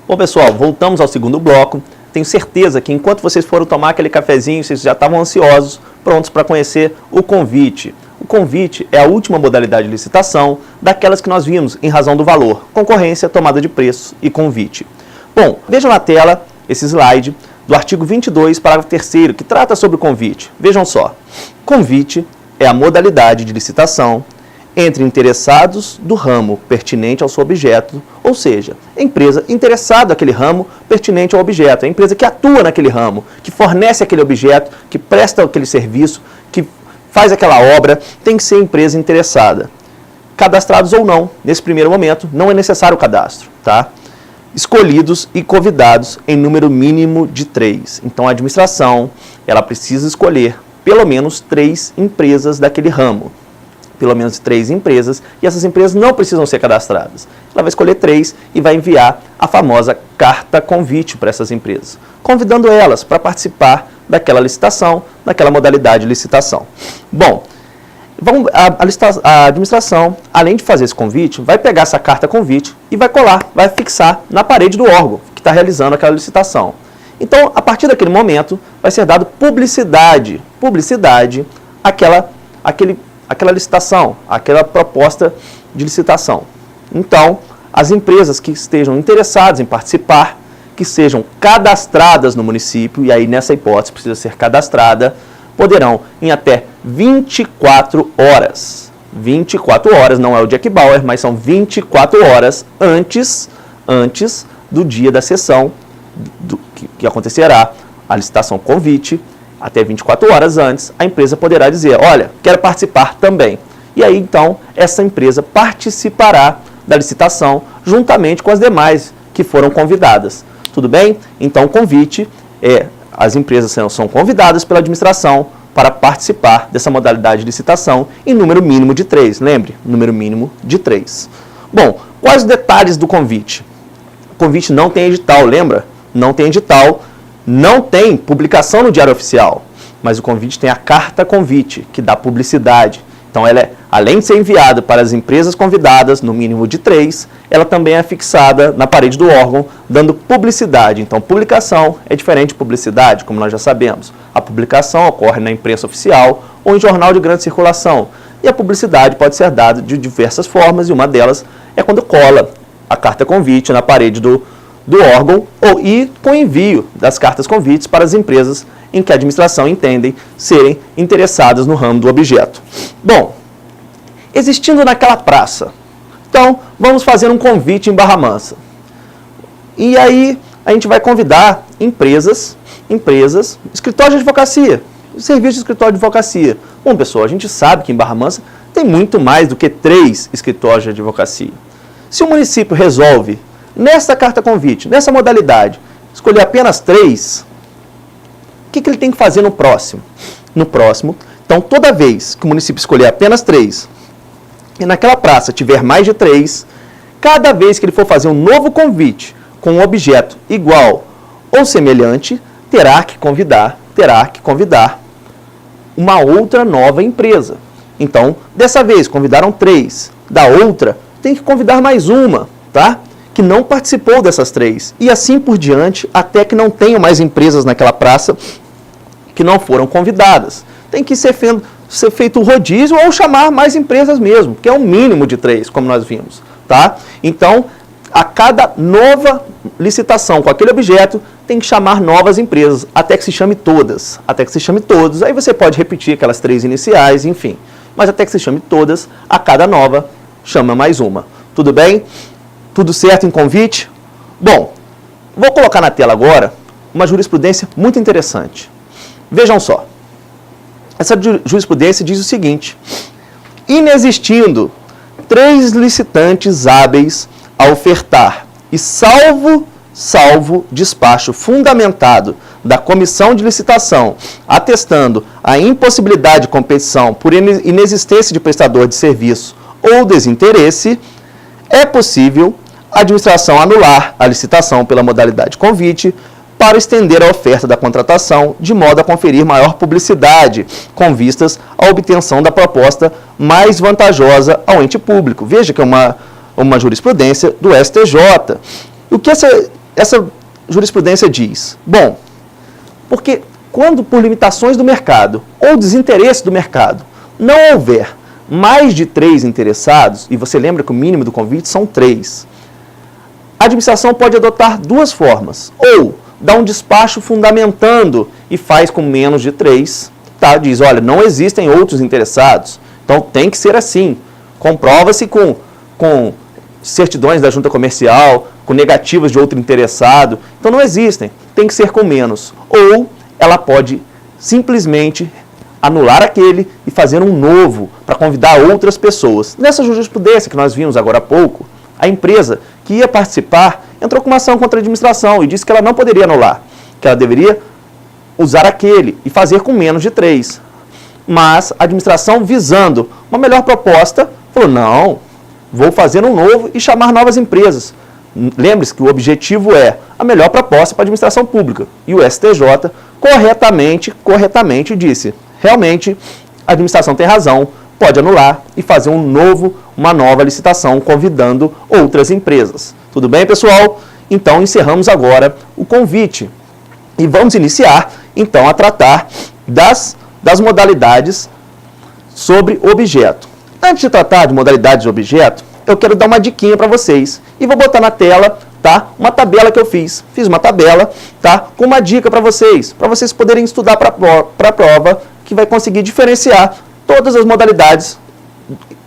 Bom, pessoal, voltamos ao segundo bloco. Tenho certeza que enquanto vocês foram tomar aquele cafezinho, vocês já estavam ansiosos, prontos para conhecer o convite. O convite é a última modalidade de licitação daquelas que nós vimos em razão do valor, concorrência, tomada de preço e convite. Bom, vejam na tela esse slide do artigo 22, parágrafo 3º, que trata sobre o convite. Vejam só. Convite é a modalidade de licitação entre interessados do ramo pertinente ao seu objeto, ou seja, a empresa interessada naquele ramo pertinente ao objeto, a empresa que atua naquele ramo, que fornece aquele objeto, que presta aquele serviço, que faz aquela obra, tem que ser empresa interessada. Cadastrados ou não, nesse primeiro momento, não é necessário o cadastro, tá? Escolhidos e convidados em número mínimo de 3. Então, a administração, ela precisa escolher pelo menos 3 empresas daquele ramo. Pelo menos 3 empresas, e essas empresas não precisam ser cadastradas. Ela vai escolher 3 e vai enviar a famosa carta convite para essas empresas, convidando elas para participar daquela licitação, daquela modalidade de licitação. Bom, a administração, além de fazer esse convite, vai pegar essa carta convite e vai colar, vai fixar na parede do órgão que está realizando aquela licitação. Então, a partir daquele momento, vai ser dado publicidade àquela licitação, àquela proposta de licitação. Então, as empresas que estejam interessadas em participar, que sejam cadastradas no município, e aí nessa hipótese precisa ser cadastrada, poderão em até 24 horas. 24 horas, não é o Jack Bauer, mas são 24 horas antes do dia da sessão que acontecerá a licitação convite. Até 24 horas antes, a empresa poderá dizer, olha, quero participar também. E aí, então, essa empresa participará da licitação juntamente com as demais que foram convidadas. Tudo bem? Então, o convite as empresas são convidadas pela administração para participar dessa modalidade de licitação em número mínimo de 3. Lembre, número mínimo de 3. Bom, quais os detalhes do convite? O convite não tem edital, lembra? Não tem edital. Não tem publicação no Diário Oficial, mas o convite tem a carta convite, que dá publicidade. Então, ela além de ser enviada para as empresas convidadas, no mínimo de 3, ela também é fixada na parede do órgão, dando publicidade. Então, publicação é diferente de publicidade, como nós já sabemos. A publicação ocorre na imprensa oficial ou em jornal de grande circulação. E a publicidade pode ser dada de diversas formas, e uma delas é quando cola a carta convite na parede do órgão e com envio das cartas convites para as empresas em que a administração entendem serem interessadas no ramo do objeto. Bom, existindo naquela praça, então vamos fazer um convite em Barra Mansa. E aí a gente vai convidar empresas, escritório de advocacia, serviço de escritório de advocacia. Bom, pessoal, a gente sabe que em Barra Mansa tem muito mais do que 3 escritórios de advocacia. Se o município resolve nessa carta convite, nessa modalidade, escolher apenas 3, o que ele tem que fazer no próximo? No próximo, então, toda vez que o município escolher apenas 3 e naquela praça tiver mais de 3, cada vez que ele for fazer um novo convite com um objeto igual ou semelhante, terá que convidar uma outra nova empresa. Então, dessa vez, convidaram 3, da outra, tem que convidar mais uma, tá? Que não participou dessas 3, e assim por diante, até que não tenham mais empresas naquela praça que não foram convidadas. Tem que ser feito o rodízio ou chamar mais empresas mesmo, que é um mínimo de 3, como nós vimos. Tá? Então, a cada nova licitação com aquele objeto, tem que chamar novas empresas, até que se chame todas. Até que se chame todos, aí você pode repetir aquelas 3 iniciais, enfim. Mas até que se chame todas, a cada nova, chama mais uma. Tudo bem? Tudo certo em convite? Bom, vou colocar na tela agora uma jurisprudência muito interessante. Vejam só. Essa jurisprudência diz o seguinte: inexistindo 3 licitantes hábeis a ofertar e salvo despacho fundamentado da comissão de licitação atestando a impossibilidade de competição por inexistência de prestador de serviço ou desinteresse, é possível a administração anular a licitação pela modalidade convite para estender a oferta da contratação de modo a conferir maior publicidade com vistas à obtenção da proposta mais vantajosa ao ente público. Veja que é uma jurisprudência do STJ. O que essa essa jurisprudência diz? Bom, porque quando por limitações do mercado ou desinteresse do mercado não houver mais de 3 interessados, e você lembra que o mínimo do convite são 3, a administração pode adotar 2 formas, ou dá um despacho fundamentando e faz com menos de 3, tá? Diz, olha, não existem outros interessados, então tem que ser assim, comprova-se com certidões da junta comercial, com negativas de outro interessado, então não existem, tem que ser com menos, ou ela pode simplesmente anular aquele e fazer um novo para convidar outras pessoas. Nessa jurisprudência que nós vimos agora há pouco, a empresa que ia participar entrou com uma ação contra a administração e disse que ela não poderia anular, que ela deveria usar aquele e fazer com menos de 3. Mas a administração, visando uma melhor proposta, falou, não, vou fazer um novo e chamar novas empresas. Lembre-se que o objetivo é a melhor proposta para a administração pública. E o STJ corretamente disse, realmente a administração tem razão, pode anular e fazer uma nova licitação convidando outras empresas. Tudo bem, pessoal? Então encerramos agora o convite e vamos iniciar então a tratar das modalidades sobre objeto. Antes de tratar de modalidades de objeto, eu quero dar uma diquinha para vocês e vou botar na tela, tá, uma tabela que eu fiz. Fiz uma tabela, tá, com uma dica para vocês poderem estudar para a prova, que vai conseguir diferenciar todas as modalidades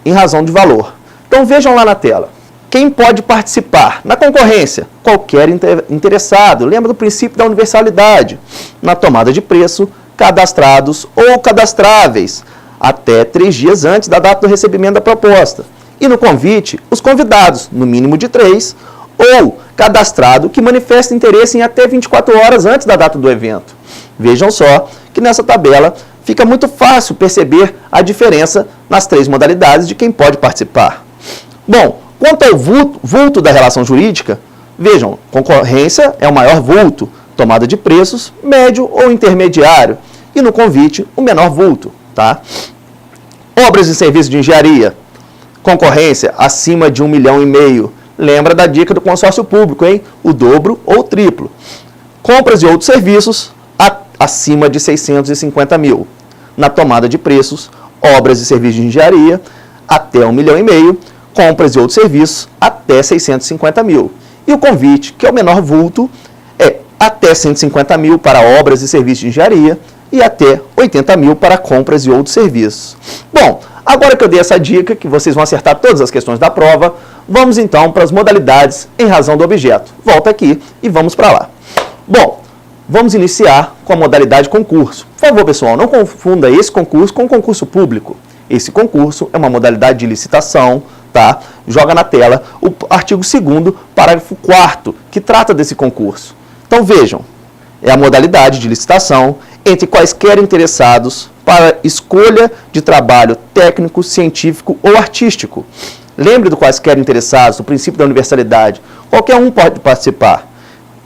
em razão de valor. Então vejam lá na tela. Quem pode participar? Na concorrência, qualquer interessado. Lembra do princípio da universalidade. Na tomada de preço, cadastrados ou cadastráveis, até 3 dias antes da data do recebimento da proposta. E no convite, os convidados, no mínimo de 3, ou cadastrado que manifesta interesse em até 24 horas antes da data do evento. Vejam só que nessa tabela fica muito fácil perceber a diferença nas 3 modalidades de quem pode participar. Bom, quanto ao vulto da relação jurídica, vejam, concorrência é o maior vulto, tomada de preços, médio ou intermediário, e no convite, o menor vulto, tá? Obras e serviços de engenharia, concorrência acima de 1,5 milhão, lembra da dica do consórcio público, hein? O dobro ou o triplo. Compras e outros serviços, acima de 650 mil. Na tomada de preços, obras e serviços de engenharia, até 1,5 milhão, compras e outros serviços, até 650 mil. E o convite, que é o menor vulto, é até 150 mil para obras e serviços de engenharia e até 80 mil para compras e outros serviços. Bom, agora que eu dei essa dica, que vocês vão acertar todas as questões da prova, vamos então para as modalidades em razão do objeto. Volta aqui e vamos para lá. Bom, vamos iniciar com a modalidade concurso. Por favor, pessoal, não confunda esse concurso com o concurso público. Esse concurso é uma modalidade de licitação, tá? Joga na tela o artigo 2º, parágrafo 4º, que trata desse concurso. Então vejam, é a modalidade de licitação entre quaisquer interessados para escolha de trabalho técnico, científico ou artístico. Lembre do quaisquer interessados, do princípio da universalidade. Qualquer um pode participar.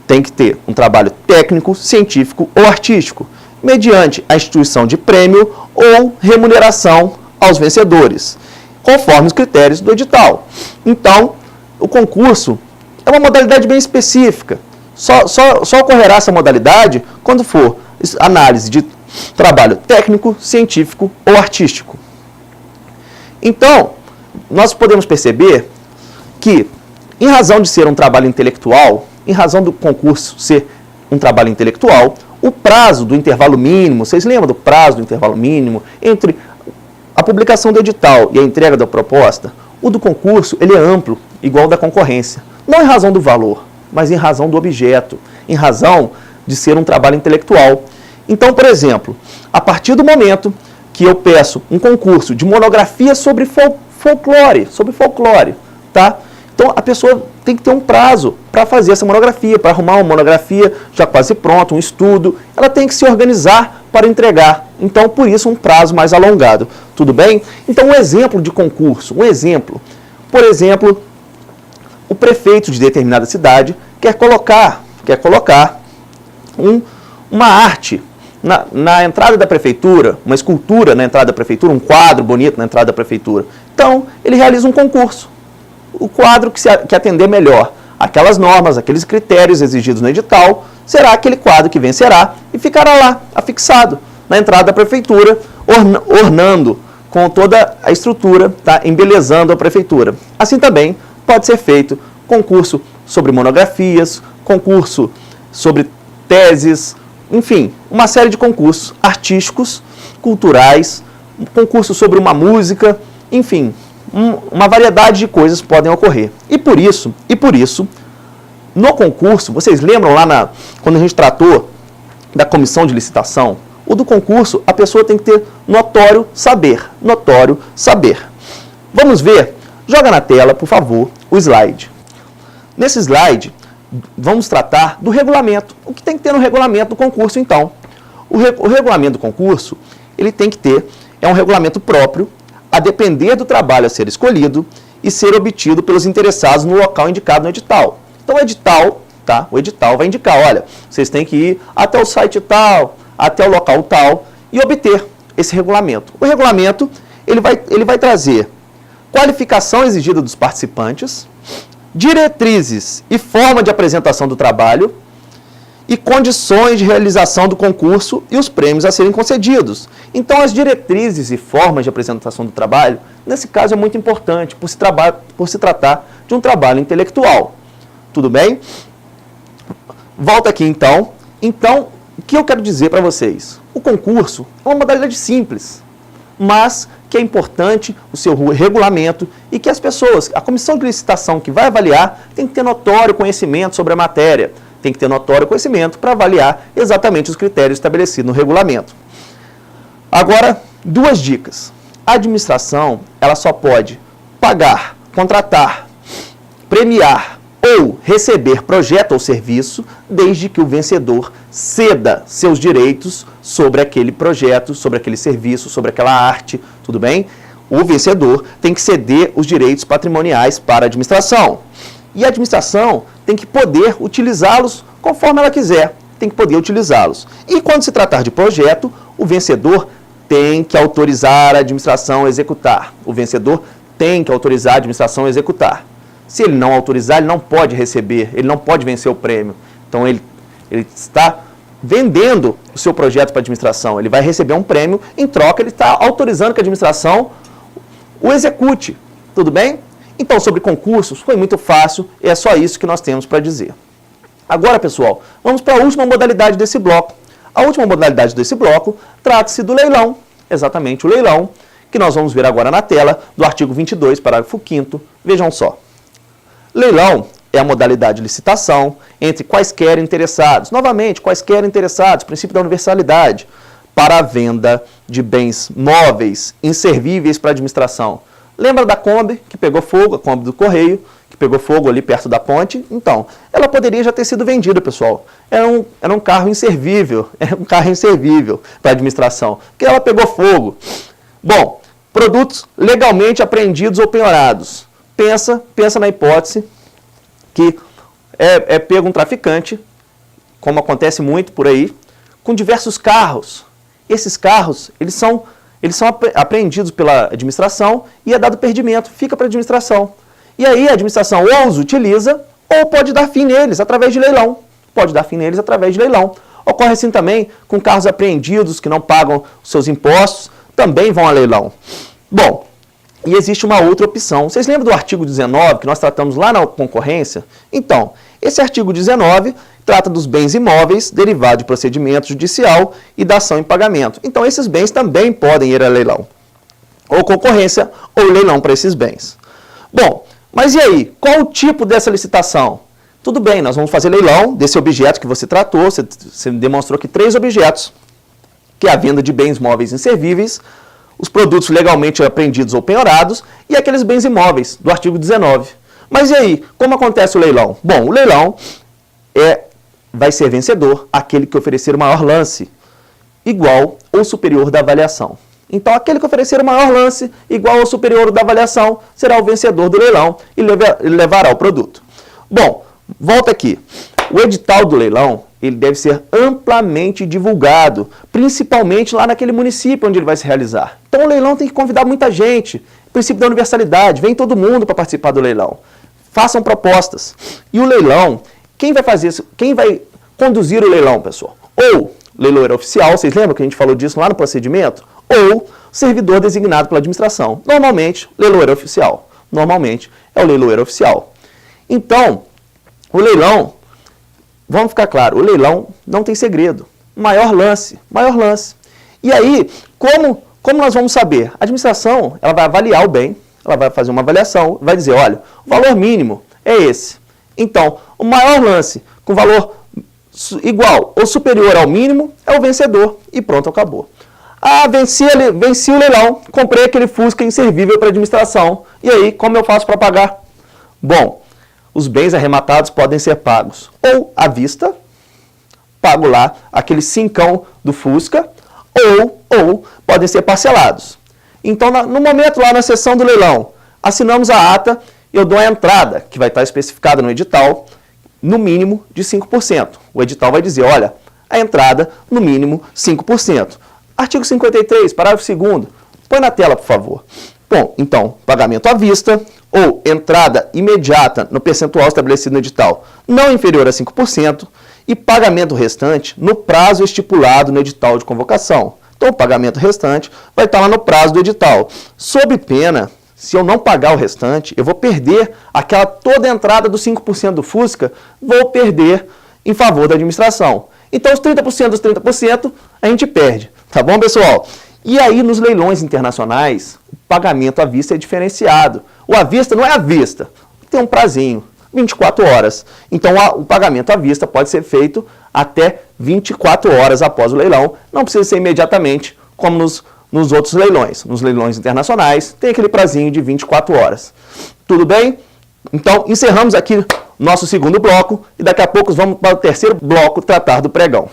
Tem que ter um trabalho técnico, científico ou artístico, mediante a instituição de prêmio ou remuneração aos vencedores, conforme os critérios do edital. Então, o concurso é uma modalidade bem específica. Só ocorrerá essa modalidade quando for análise de trabalho técnico, científico ou artístico. Então, nós podemos perceber que, em razão de ser um trabalho intelectual, em razão do concurso ser um trabalho intelectual, o prazo do intervalo mínimo, vocês lembram do prazo do intervalo mínimo entre a publicação do edital e a entrega da proposta? O do concurso, ele é amplo, igual ao da concorrência. Não em razão do valor, mas em razão do objeto, em razão de ser um trabalho intelectual. Então, por exemplo, a partir do momento que eu peço um concurso de monografia sobre folclore, tá? Então, a pessoa tem que ter um prazo para fazer essa monografia, para arrumar uma monografia já quase pronta, um estudo. Ela tem que se organizar para entregar. Então, por isso, um prazo mais alongado. Tudo bem? Então, um exemplo de concurso, por exemplo, o prefeito de determinada cidade quer colocar uma arte na entrada da prefeitura, uma escultura na entrada da prefeitura, um quadro bonito na entrada da prefeitura. Então, ele realiza um concurso. O quadro que atender melhor aquelas normas, aqueles critérios exigidos no edital, será aquele quadro que vencerá e ficará lá, afixado, na entrada da prefeitura, ornando com toda a estrutura, tá? Embelezando a prefeitura. Assim também pode ser feito concurso sobre monografias, concurso sobre teses, enfim, uma série de concursos artísticos, culturais, concurso sobre uma música, enfim, uma variedade de coisas podem ocorrer. E por isso, no concurso, vocês lembram lá quando a gente tratou da comissão de licitação? O do concurso, a pessoa tem que ter notório saber. Notório saber. Vamos ver? Joga na tela, por favor, o slide. Nesse slide, vamos tratar do regulamento. O que tem que ter no regulamento do concurso, então? O regulamento do concurso, ele tem que ter, é um regulamento próprio, a depender do trabalho a ser escolhido e ser obtido pelos interessados no local indicado no edital. Então, o edital, tá? O edital vai indicar, olha, vocês têm que ir até o site tal, até o local tal e obter esse regulamento. O regulamento, ele vai trazer qualificação exigida dos participantes, diretrizes e forma de apresentação do trabalho e condições de realização do concurso e os prêmios a serem concedidos. Então, as diretrizes e formas de apresentação do trabalho, nesse caso, é muito importante por se tratar de um trabalho intelectual. Tudo bem? Volta aqui, então. Então, o que eu quero dizer para vocês? O concurso é uma modalidade simples, mas que é importante o seu regulamento e que as pessoas, a comissão de licitação que vai avaliar, tem que ter notório conhecimento sobre a matéria, tem que ter notório conhecimento para avaliar exatamente os critérios estabelecidos no regulamento. Agora, duas dicas. A administração, ela só pode pagar, contratar, premiar ou receber projeto ou serviço desde que o vencedor ceda seus direitos sobre aquele projeto, sobre aquele serviço, sobre aquela arte, tudo bem? O vencedor tem que ceder os direitos patrimoniais para a administração. E a administração tem que poder utilizá-los conforme ela quiser, tem que poder utilizá-los. E quando se tratar de projeto, o vencedor tem que autorizar a administração a executar. O vencedor tem que autorizar a administração a executar. Se ele não autorizar, ele não pode receber, ele não pode vencer o prêmio. Então, ele está vendendo o seu projeto para a administração. Ele vai receber um prêmio, em troca ele está autorizando que a administração o execute. Tudo bem? Então, sobre concursos, foi muito fácil e é só isso que nós temos para dizer. Agora, pessoal, vamos para a última modalidade desse bloco. A última modalidade desse bloco trata-se do leilão, exatamente o leilão, que nós vamos ver agora na tela, do artigo 22, parágrafo 5º. Vejam só. Leilão é a modalidade de licitação entre quaisquer interessados. Novamente, quaisquer interessados, princípio da universalidade, para a venda de bens móveis, inservíveis para a administração. Lembra da Kombi que pegou fogo, a Kombi do Correio, que pegou fogo ali perto da ponte? Então, ela poderia já ter sido vendida, pessoal. Era um carro inservível, para a administração, porque ela pegou fogo. Bom, produtos legalmente apreendidos ou penhorados. Pensa na hipótese que é pego um traficante, como acontece muito por aí, com diversos carros. Esses carros, eles são apreendidos pela administração e é dado perdimento, fica para a administração. E aí a administração ou os utiliza ou pode dar fim neles através de leilão. Ocorre assim também com carros apreendidos que não pagam os seus impostos, também vão a leilão. Bom, e existe uma outra opção. Vocês lembram do artigo 19, que nós tratamos lá na concorrência? Então, esse artigo 19 trata dos bens imóveis derivados de procedimento judicial e da ação em pagamento. Então, esses bens também podem ir a leilão. Ou concorrência, ou leilão para esses bens. Bom, mas e aí? Qual o tipo dessa licitação? Tudo bem, nós vamos fazer leilão desse objeto que você tratou. Você demonstrou que 3 objetos, que é a venda de bens móveis inservíveis, os produtos legalmente apreendidos ou penhorados e aqueles bens imóveis do artigo 19. Mas e aí, como acontece o leilão? Bom, o leilão vai ser vencedor aquele que oferecer o maior lance, igual ou superior da avaliação. Então, aquele que oferecer o maior lance, igual ou superior da avaliação, será o vencedor do leilão e levará o produto. Bom, volta aqui. O edital do leilão, ele deve ser amplamente divulgado, principalmente lá naquele município onde ele vai se realizar. Então o leilão tem que convidar muita gente, princípio da universalidade, vem todo mundo para participar do leilão. façam propostas. E o leilão, quem vai fazer isso? Quem vai conduzir o leilão, pessoal? Ou leiloeiro oficial, vocês lembram que a gente falou disso lá no procedimento? Ou servidor designado pela administração. Normalmente, leiloeiro oficial. Normalmente, é o leiloeiro oficial. Então, o leilão, vamos ficar claro, o leilão não tem segredo. Maior lance, maior lance. E aí, como nós vamos saber? A administração, ela vai avaliar o bem, ela vai fazer uma avaliação, vai dizer, olha, o valor mínimo é esse. Então, o maior lance com valor igual ou superior ao mínimo é o vencedor. E pronto, acabou. Ah, venci o leilão, comprei aquele Fusca inservível para a administração. E aí, como eu faço para pagar? Bom, os bens arrematados podem ser pagos ou à vista, pago lá aquele cincão do Fusca, ou podem ser parcelados. Então, no momento lá na sessão do leilão, assinamos a ata e eu dou a entrada, que vai estar especificada no edital, no mínimo de 5%. O edital vai dizer, olha, a entrada no mínimo 5%. Artigo 53, parágrafo 2º. Põe na tela, por favor. Bom, então, pagamento à vista ou entrada imediata no percentual estabelecido no edital não inferior a 5% e pagamento restante no prazo estipulado no edital de convocação. Então, o pagamento restante vai estar lá no prazo do edital. Sob pena, se eu não pagar o restante, eu vou perder aquela toda a entrada dos 5% do Fusca, vou perder em favor da administração. Então, os 30% dos 30% a gente perde. Tá bom, pessoal? E aí, nos leilões internacionais, o pagamento à vista é diferenciado. O à vista não é à vista, tem um prazinho, 24 horas. Então, o pagamento à vista pode ser feito até 24 horas após o leilão. Não precisa ser imediatamente, como nos outros leilões. Nos leilões internacionais, tem aquele prazinho de 24 horas. Tudo bem? Então, encerramos aqui nosso segundo bloco e daqui a pouco vamos para o terceiro bloco tratar do pregão.